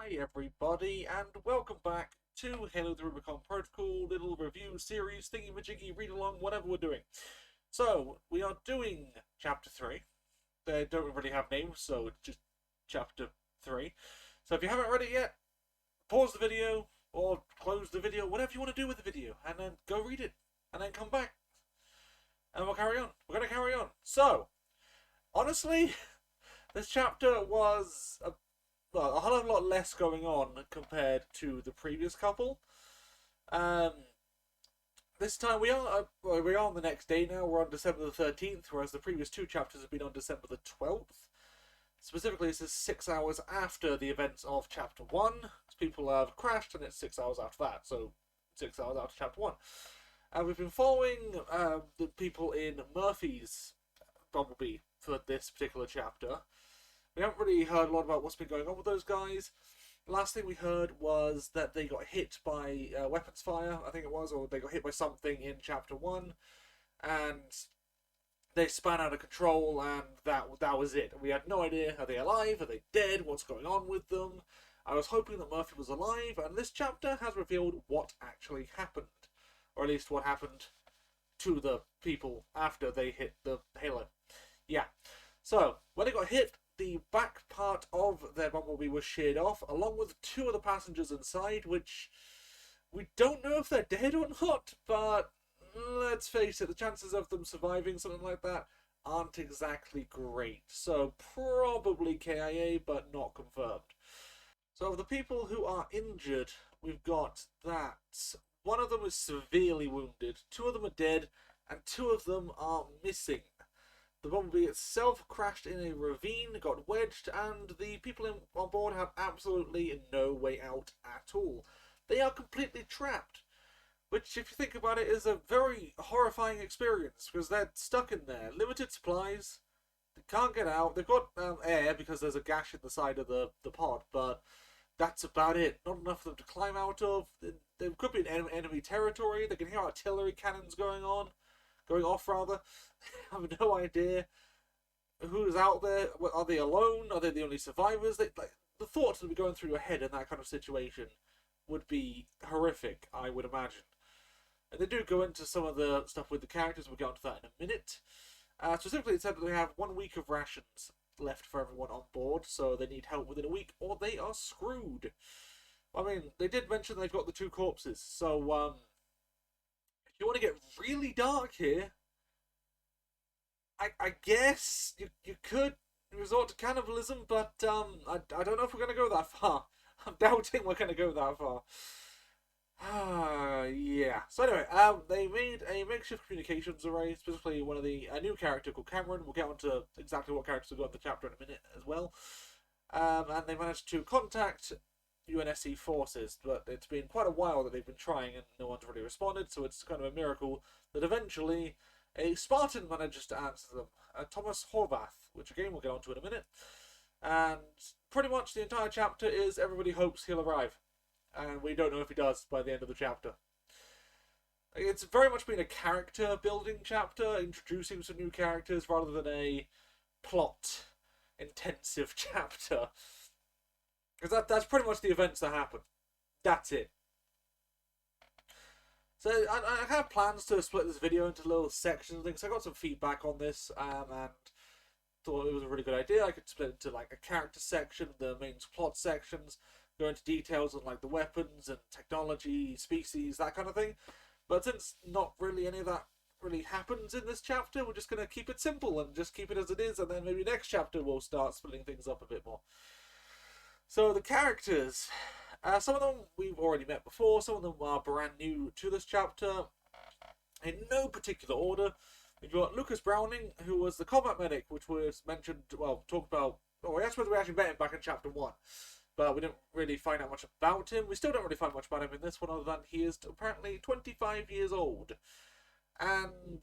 Hi everybody, and welcome back to Halo the Rubicon Protocol, little review series, thingy-majiggy, read-along, whatever we're doing. So, we are doing Chapter 3. They don't really have names, so it's just Chapter 3. So if you haven't read it yet, pause the video, or close the video, whatever you want to do with the video, and then go read it, and then come back. And we'll carry on. We're going to carry on. So, honestly, this chapter was a whole lot less going on compared to the previous couple. This time we are on the next day now. We're on December the 13th, whereas the previous two chapters have been on December the 12th. Specifically, this is 6 hours after the events of Chapter 1. People have crashed, and it's 6 hours after that, so 6 hours after Chapter 1. And we've been following the people in Murphy's Bumblebee for this particular chapter. We haven't really heard a lot about what's been going on with those guys. The last thing we heard was that they got hit by weapons fire, I think it was, or they got hit by something in Chapter 1, and they span out of control, and that was it. We had no idea, are they alive, are they dead, what's going on with them. I was hoping that Murphy was alive, and this chapter has revealed what actually happened, or at least what happened to the people after they hit the Halo. Yeah, so when they got hit, the back part of their Bumblebee was sheared off, along with two other passengers inside, which we don't know if they're dead or not, but let's face it, the chances of them surviving something like that aren't exactly great. So probably KIA, but not confirmed. So of the people who are injured, we've got that one of them is severely wounded, two of them are dead, and two of them are missing. The Bumblebee itself crashed in a ravine, got wedged, and the people on board have absolutely no way out at all. They are completely trapped, which, if you think about it, is a very horrifying experience, because they're stuck in there. Limited supplies, they can't get out. They've got air, because there's a gash in the side of the pod, but that's about it. Not enough for them to climb out of. There could be an enemy territory. They can hear artillery cannons going off. I have no idea who's out there. Are they alone? Are they the only survivors? The thoughts that would be going through your head in that kind of situation would be horrific, I would imagine. And they do go into some of the stuff with the characters. We'll get onto that in a minute. Specifically, it said that they have 1 week of rations left for everyone on board, so they need help within a week, or they are screwed. I mean, they did mention they've got the 2 corpses, so if you want to get really dark here, I guess you could resort to cannibalism, but I don't know if we're going to go that far. I'm doubting we're going to go that far. Yeah. So anyway, they made a makeshift communications array, specifically a new character called Cameron. We'll get onto exactly what characters we've got in the chapter in a minute as well. And they managed to contact UNSC forces, but it's been quite a while that they've been trying and no one's really responded, so it's kind of a miracle that eventually a Spartan manages to answer them, Thomas Horvath, which again we'll get onto in a minute. And pretty much the entire chapter is everybody hopes he'll arrive, and we don't know if he does by the end of the chapter. It's very much been a character building chapter, introducing some new characters rather than a plot intensive chapter. Because that's pretty much the events that happen. That's it. So I have plans to split this video into little sections and things. I got some feedback on this and thought it was a really good idea. I could split it into like a character section, the main plot sections, go into details on like the weapons and technology, species, that kind of thing. But since not really any of that really happens in this chapter, we're just going to keep it simple and just keep it as it is, and then maybe next chapter we'll start splitting things up a bit more. So the characters, some of them we've already met before, some of them are brand new to this chapter. In no particular order, we've got Lucas Browning, who was the combat medic, which was mentioned, talked about, that's where we actually met him back in Chapter 1. But we didn't really find out much about him. We still don't really find much about him in this one, other than he is apparently 25 years old. And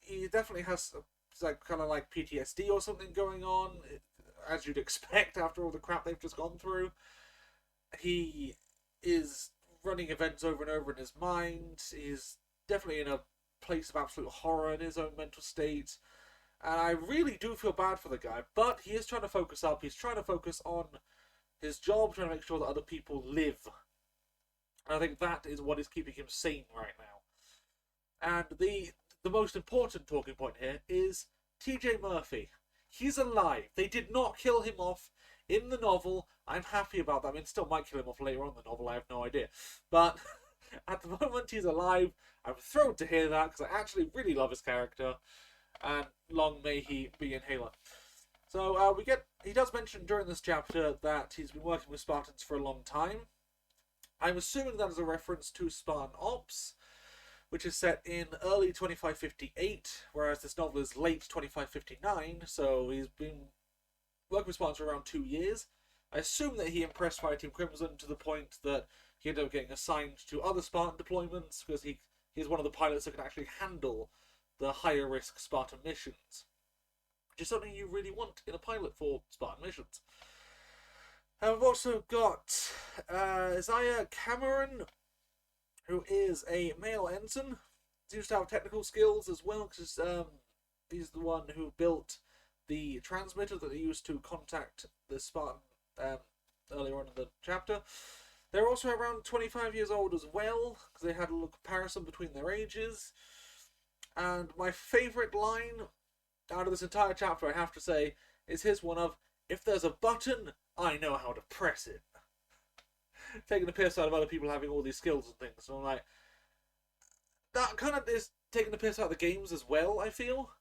he definitely has kind of like PTSD or something going on, as you'd expect after all the crap they've just gone through. He is running events over and over in his mind. He's definitely in a place of absolute horror in his own mental state. And I really do feel bad for the guy, but he is trying to focus up. He's trying to focus on his job, trying to make sure that other people live. And I think that is what is keeping him sane right now. And the most important talking point here is TJ Murphy. He's alive. They did not kill him off in the novel. I'm happy about that. I mean, still might kill him off later on in the novel. I have no idea. But at the moment, he's alive. I'm thrilled to hear that because I actually really love his character. And long may he be in Halo. So he does mention during this chapter that he's been working with Spartans for a long time. I'm assuming that is a reference to Spartan Ops, which is set in early 2558, whereas this novel is late 2559, so he's been working with Spartans for around 2 years. I assume that he impressed Fireteam Crimson to the point that he ended up getting assigned to other Spartan deployments, because he's one of the pilots that can actually handle the higher risk Spartan missions, which is something you really want in a pilot for Spartan missions. And we've also got Isaiah Cameron, who is a male ensign. Seems to have technical skills as well, because he's the one who built the transmitter that they used to contact the Spartan earlier on in the chapter. They're also around 25 years old as well, because they had a little comparison between their ages. And my favourite line out of this entire chapter, I have to say, is his one of, "If there's a button, I know how to press it." Taking the piss out of other people having all these skills and things. So I'm like, that kind of is taking the piss out of the games as well, I feel.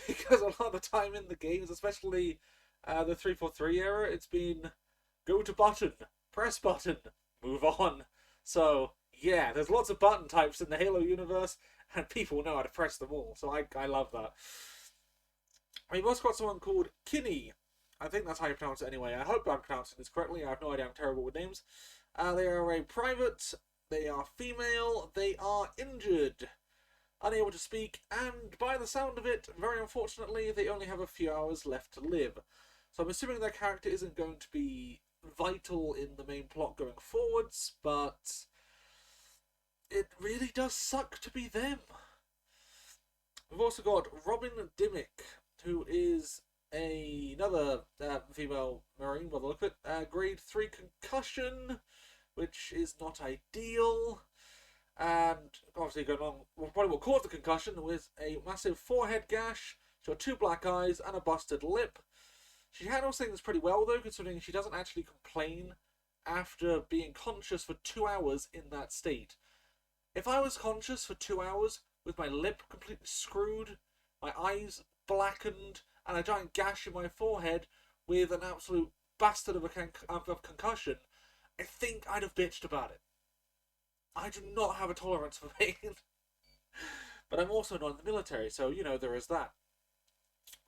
Because a lot of the time in the games, especially the 343 era, it's been go to button, press button, move on. So, yeah, there's lots of button types in the Halo universe, and people know how to press them all. So I love that. We've also got someone called Kinney. I think that's how you pronounce it anyway. I hope I'm pronouncing this correctly. I have no idea. I'm terrible with names. They are a private. They are female. They are injured. Unable to speak. And by the sound of it, very unfortunately, they only have a few hours left to live. So I'm assuming their character isn't going to be vital in the main plot going forwards. But it really does suck to be them. We've also got Robin Dimmick, who is another female Marine, by the look of it. Grade 3 concussion, which is not ideal. And obviously going on, probably what caused the concussion was a massive forehead gash. She got 2 black eyes and a busted lip. She handles things pretty well though, considering she doesn't actually complain after being conscious for 2 hours in that state. If I was conscious for 2 hours with my lip completely screwed, my eyes blackened, and a giant gash in my forehead with an absolute bastard of a concussion, I think I'd have bitched about it. I do not have a tolerance for pain. But I'm also not in the military, so, you know, there is that.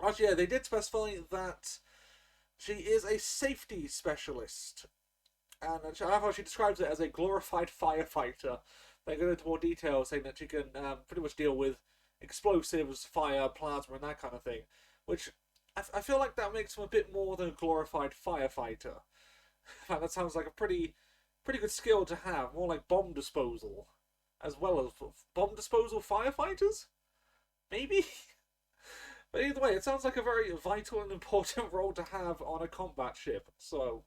Actually, yeah, they did specify that she is a safety specialist. And I love how she describes it as a glorified firefighter. They go into more detail, saying that she can pretty much deal with explosives, fire, plasma, and that kind of thing. Which, I feel like that makes him a bit more than a glorified firefighter. In fact, that sounds like a pretty good skill to have. More like bomb disposal. As well as bomb disposal firefighters? Maybe? But either way, it sounds like a very vital and important role to have on a combat ship. So,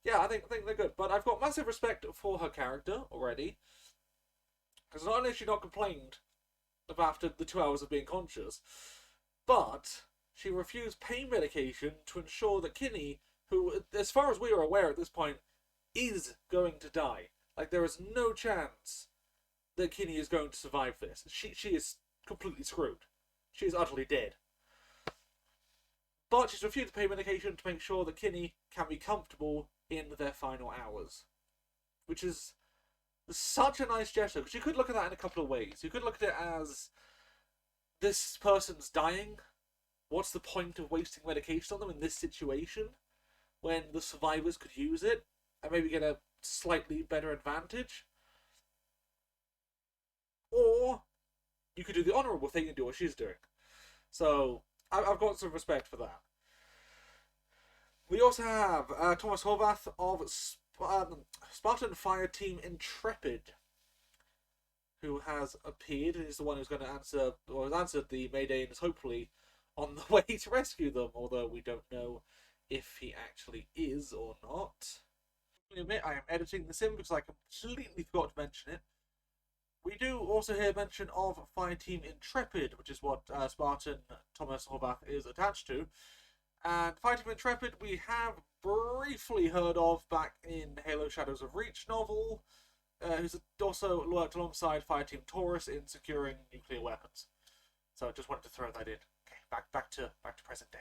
yeah, I think they're good. But I've got massive respect for her character already. Because not only has she not complained after the 2 hours of being conscious, but she refused pain medication to ensure that Kinney, who, as far as we are aware at this point, is going to die. Like, there is no chance that Kinney is going to survive this. She is completely screwed. She is utterly dead. But she's refused pain medication to make sure that Kinney can be comfortable in their final hours. Which is such a nice gesture, because you could look at that in a couple of ways. You could look at it as, this person's dying. What's the point of wasting medication on them in this situation, when the survivors could use it, and maybe get a slightly better advantage? Or, you could do the honourable thing and do what she's doing. So, I've got some respect for that. We also have Thomas Horvath of Spartan Fire Team Intrepid, who has appeared and is the one who's going to answer, or has answered the Mayday and is hopefully on the way to rescue them, although we don't know if he actually is or not. I admit I am editing this in because I completely forgot to mention it. We do also hear mention of Fireteam Intrepid, which is what Spartan Thomas Horvath is attached to. And Fireteam Intrepid we have briefly heard of back in Halo Shadows of Reach novel, who's also worked alongside Fireteam Taurus in securing nuclear weapons. So I just wanted to throw that in. Okay, back to present day.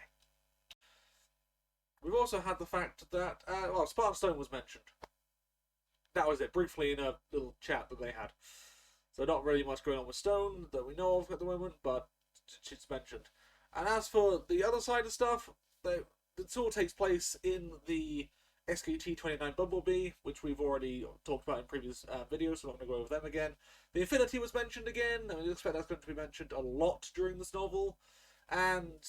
We've also had the fact that Spartan Stone was mentioned. That was it, briefly in a little chat that they had. So not really much going on with Stone that we know of at the moment, but it's mentioned. And as for the other side of stuff, it all takes place in the SKT-29 Bumblebee, which we've already talked about in previous videos, so I'm not going to go over them again. The Infinity was mentioned again, and we expect that's going to be mentioned a lot during this novel. And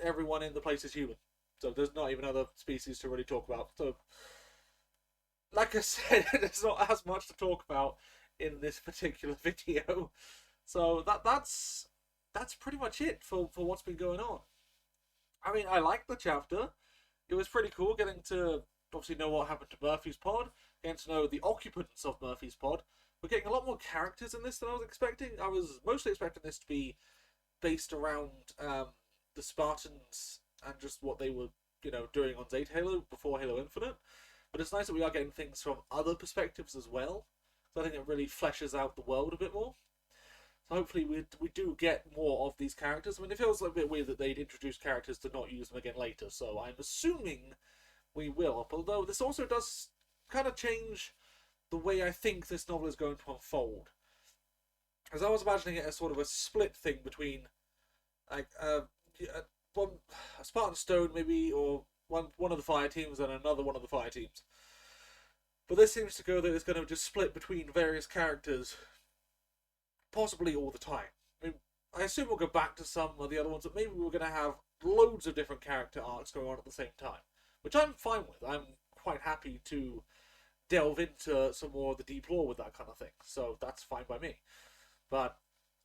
everyone in the place is human. So there's not even other species to really talk about. So, like I said, there's not as much to talk about in this particular video. So that's pretty much it for what's been going on. I mean, I liked the chapter. It was pretty cool getting to obviously know what happened to Murphy's pod, getting to know the occupants of Murphy's pod. We're getting a lot more characters in this than I was expecting. I was mostly expecting this to be based around the Spartans and just what they were, doing on Zeta Halo before Halo Infinite. But it's nice that we are getting things from other perspectives as well. So I think it really fleshes out the world a bit more. So hopefully we do get more of these characters. I mean, it feels a bit weird that they'd introduce characters to not use them again later. So I'm assuming we will. Although this also does kind of change the way I think this novel is going to unfold. As I was imagining it as sort of a split thing between like a Spartan Stone maybe, or one of the fire teams and another one of the fire teams. But this seems to go that it's going to just split between various characters, possibly all the time. I assume we'll go back to some of the other ones, but maybe we're going to have loads of different character arcs going on at the same time, which I'm fine with. I'm quite happy to delve into some more of the deep lore with that kind of thing, so that's fine by me. But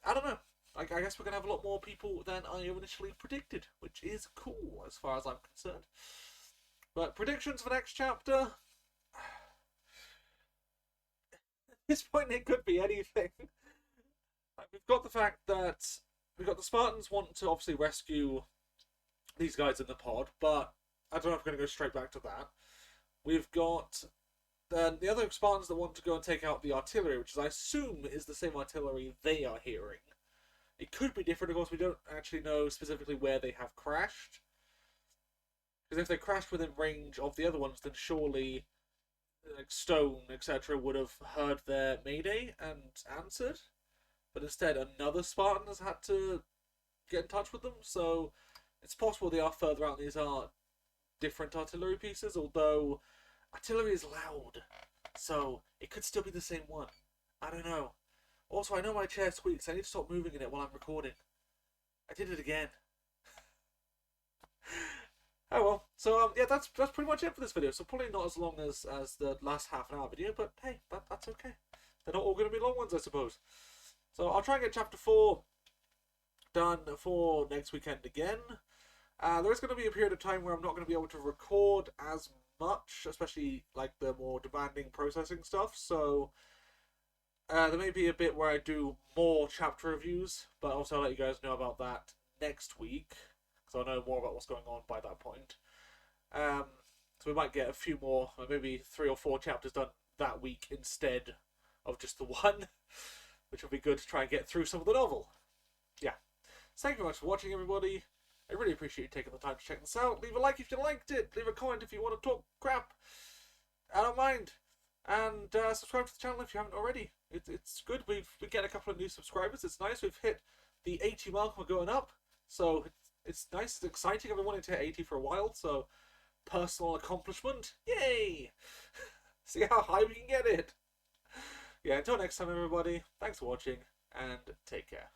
I don't know. I guess we're going to have a lot more people than I initially predicted, which is cool as far as I'm concerned. But predictions for next chapter? At this point, it could be anything. We've got the fact that we've got the Spartans want to obviously rescue these guys in the pod, but I don't know if we're going to go straight back to that. We've got the other Spartans that want to go and take out the artillery, which I assume is the same artillery they are hearing. It could be different, of course. We don't actually know specifically where they have crashed. Because if they crashed within range of the other ones, then surely like Stone, etc., would have heard their mayday and answered. But instead, another Spartan has had to get in touch with them. So it's possible they are further out and these are different artillery pieces, although artillery is loud. So it could still be the same one. I don't know. Also, I know my chair squeaks. I need to stop moving in it while I'm recording. I did it again. Oh well. So yeah, that's pretty much it for this video. So probably not as long as the last half an hour video, but hey, that's okay. They're not all going to be long ones, I suppose. So I'll try and get chapter 4 done for next weekend again. There is going to be a period of time where I'm not going to be able to record as much, especially like the more demanding processing stuff. So there may be a bit where I do more chapter reviews, but also I'll let you guys know about that next week, because I'll know more about what's going on by that point. So we might get a few more, maybe 3 or 4 chapters done that week instead of just the one, which will be good to try and get through some of the novel. Yeah. So thank you very much for watching, everybody. I really appreciate you taking the time to check this out. Leave a like if you liked it. Leave a comment if you want to talk crap. I don't mind. And subscribe to the channel if you haven't already. It's good. We get a couple of new subscribers. It's nice. We've hit the 80 mark. We're going up. So it's nice. It's exciting. I've been wanting to hit 80 for a while. So personal accomplishment. Yay! See how high we can get it. Yeah, until next time, everybody. Thanks for watching and take care.